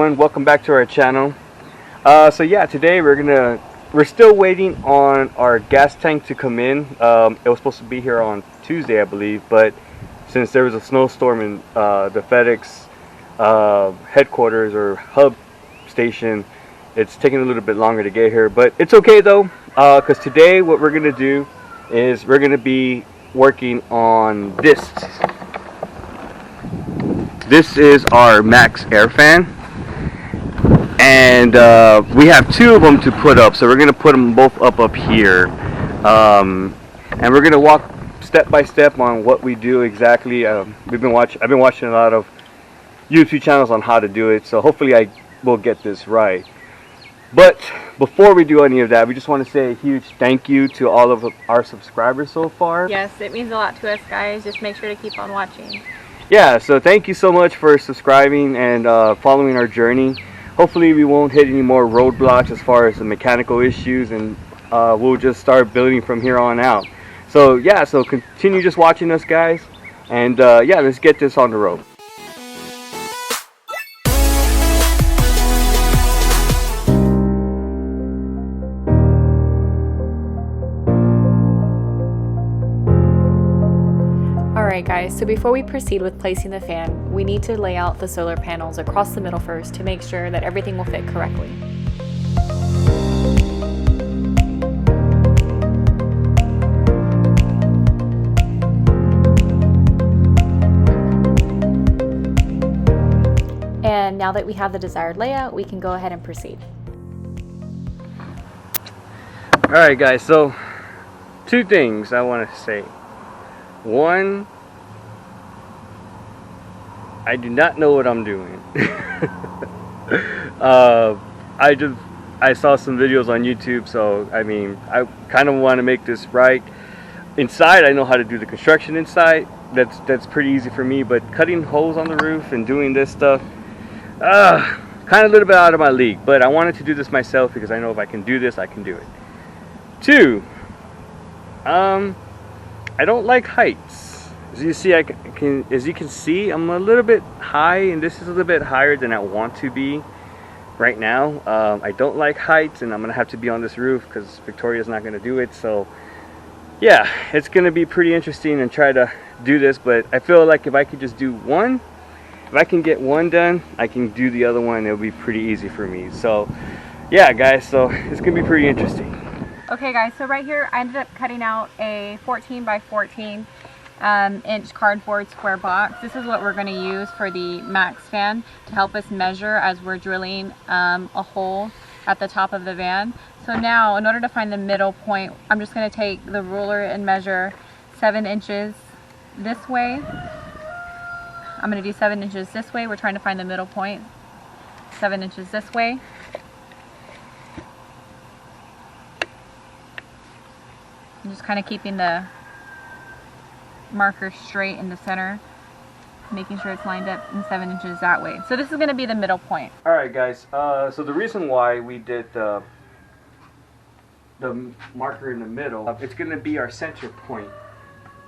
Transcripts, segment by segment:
Welcome back to our channel. So yeah, today we're still waiting on our gas tank to come in. It was supposed to be here on Tuesday, I believe, but since there was a snowstorm in the FedEx headquarters or hub station, it's taking a little bit longer to get here. But it's okay though, because today what we're gonna do is we're gonna be working on this. This is our Maxx Air Fan. And we have two of them to put up, so we're going to put them both up here, and we're going to walk step by step on what we do exactly. I've been watching a lot of YouTube channels on how to do it, so hopefully I will get this right. But before we do any of that, we just want to say a huge thank you to all of our subscribers so far. Yes, it means a lot to us, guys. Just make sure to keep on watching. Yeah, so thank you so much for subscribing and following our journey. Hopefully we won't hit any more roadblocks as far as the mechanical issues, and we'll just start building from here on out. So yeah, so continue just watching us, guys, and yeah, let's get this on the road. Alright guys, so before we proceed with placing the fan, we need to lay out the solar panels across the middle first to make sure that everything will fit correctly. And now that we have the desired layout, we can go ahead and proceed. Alright guys, so two things I want to say. One, I do not know what I'm doing. I saw some videos on YouTube, so I mean, I kind of want to make this right. Inside, I know how to do the construction inside. That's pretty easy for me, but cutting holes on the roof and doing this stuff, kind of a little bit out of my league. But I wanted to do this myself because I know if I can do this, I can do it. Two, I don't like heights. As you see, as you can see, I'm a little bit high, and this is a little bit higher than I want to be right now. I don't like heights, and I'm gonna have to be on this roof because Victoria's not gonna do it. So yeah, it's gonna be pretty interesting and try to do this. But I feel like if I could just do one, if I can get one done, I can do the other one. It'll be pretty easy for me. So yeah, guys, so it's gonna be pretty interesting. Okay guys, so right here I ended up cutting out a 14 by 14 inch cardboard square box. This is what we're going to use for the Maxx fan to help us measure as we're drilling a hole at the top of the van. So now, in order to find the middle point, I'm just going to take the ruler and measure 7 inches this way. I'm going to do 7 inches this way. We're trying to find the middle point. 7 inches this way. I'm just kind of keeping the marker straight in the center, making sure it's lined up in 7 inches that way. So this is going to be the middle point. Alright guys, so the reason why we did the marker in the middle, it's going to be our center point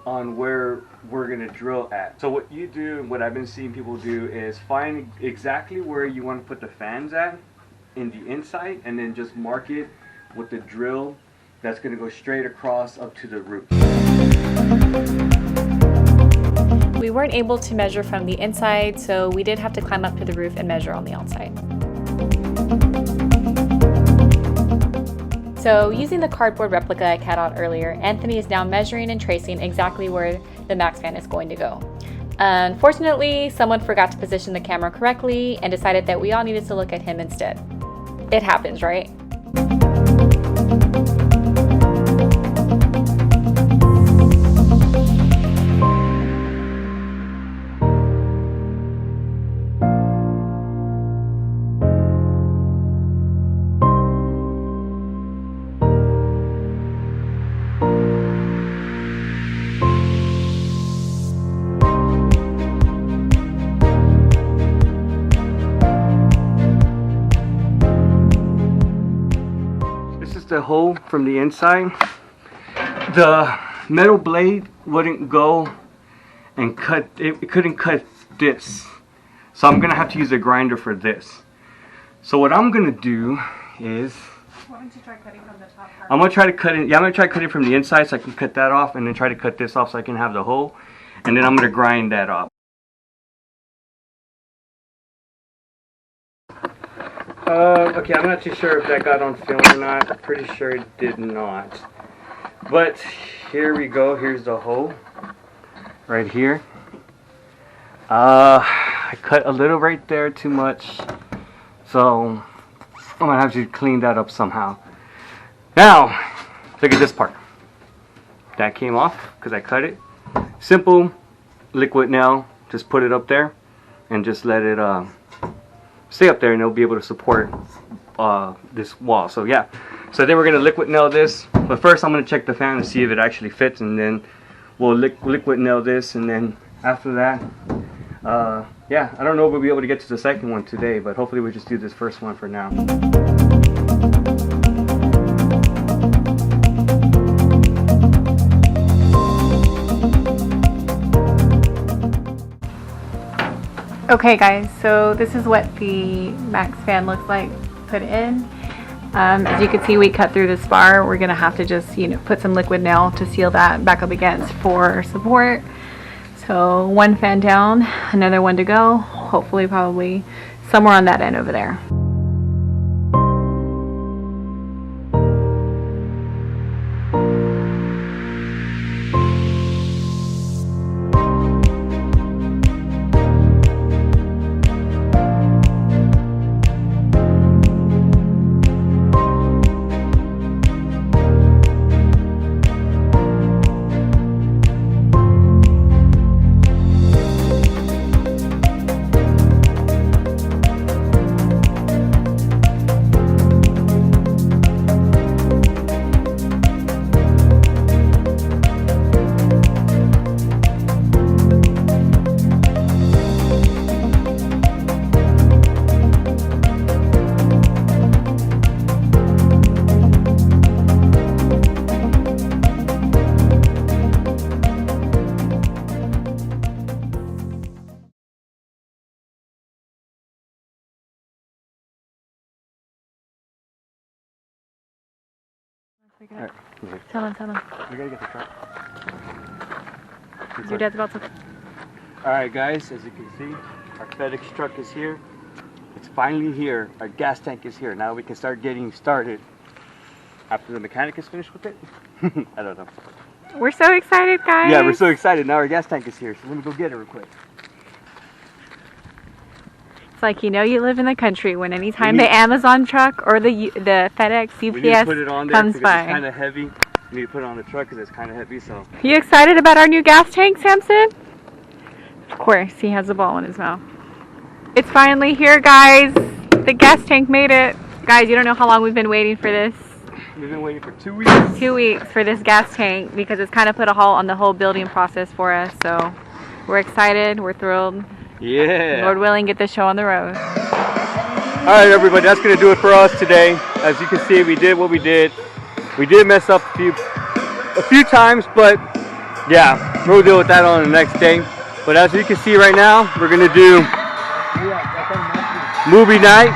on where we're going to drill at. So what you do, what I've been seeing people do, is find exactly where you want to put the fans at in the inside, and then just mark it with the drill that's going to go straight across up to the roof. We weren't able to measure from the inside, so we did have to climb up to the roof and measure on the outside. So using the cardboard replica I cut out earlier, Anthony is now measuring and tracing exactly where the Maxx fan is going to go. Unfortunately, someone forgot to position the camera correctly and decided that we all needed to look at him instead. It happens, right? The hole from the inside, the metal blade wouldn't go and cut it, couldn't cut this, so I'm gonna have to use a grinder for this. So what I'm gonna do is, Why don't you try cutting from the top part? I'm gonna try to cut it. Yeah, I'm gonna try cutting from the inside so I can cut that off, and then try to cut this off so I can have the hole, and then I'm gonna grind that off. Okay, I'm not too sure if that got on film or not. I'm pretty sure it did not. But here we go. Here's the hole right here. I cut a little right there too much, so I'm gonna have to clean that up somehow. Now, look at this part. That came off because I cut it. Simple liquid nail. Just put it up there and just let it stay up there, and it'll be able to support this wall. So yeah, so then we're gonna liquid nail this, but first I'm gonna check the fan to see if it actually fits, and then we'll liquid nail this, and then after that, yeah, I don't know if we'll be able to get to the second one today, but hopefully we'll just do this first one for now. Okay guys, so this is what the Maxx fan looks like put in. As you can see, we cut through this bar. We're gonna have to just, you know, put some liquid nail to seal that back up against for support. So one fan down, another one to go. Hopefully probably somewhere on that end over there. Alright, Tell him. we gotta get the truck. Your dad's about to. Alright guys, as you can see, our FedEx truck is here. It's finally here. Our gas tank is here. Now we can start getting started. After the mechanic is finished with it? I don't know. We're so excited, guys. Yeah, we're so excited. Now our gas tank is here. So let me go get it real quick. It's like, you know, you live in the country when anytime the Amazon truck or the FedEx, UPS we need to put it on there comes because by. it's kind of heavy. We need to put it on the truck because it's kind of heavy. So. You excited about our new gas tank, Samson? Of course, he has a ball in his mouth. It's finally here, guys. The gas tank made it. Guys, you don't know how long we've been waiting for this. We've been waiting for 2 weeks. 2 weeks for this gas tank because it's kind of put a halt on the whole building process for us. So we're excited. We're thrilled. Yeah. Lord willing, get this show on the road. All right, everybody, that's going to do it for us today. As you can see, we did what we did. We did mess up a few times, but yeah, we'll deal with that on the next day. But as you can see right now, we're going to do movie night.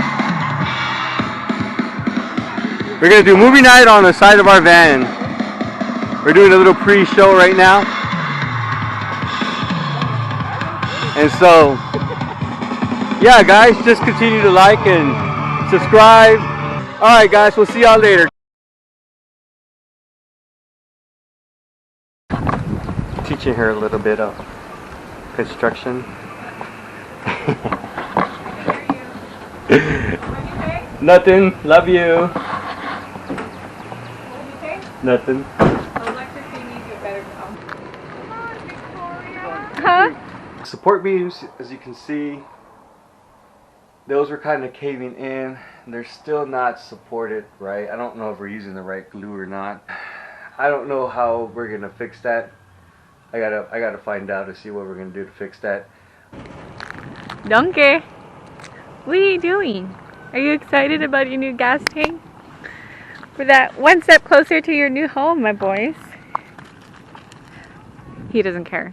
We're going to do movie night on the side of our van. We're doing a little pre-show right now. And so, yeah, guys, just continue to like and subscribe. All right, guys, we'll see y'all later. Teaching her a little bit of construction. Nothing. Love you. Nothing. Huh? Support beams, as you can see, those are kind of caving in. They're still not supported right. I don't know if we're using the right glue or not. I don't know how we're gonna fix that. I gotta find out to see what we're gonna do to fix that. Donkey, what are you doing? Are you excited about your new gas tank? For that one step closer to your new home, my boys. He doesn't care.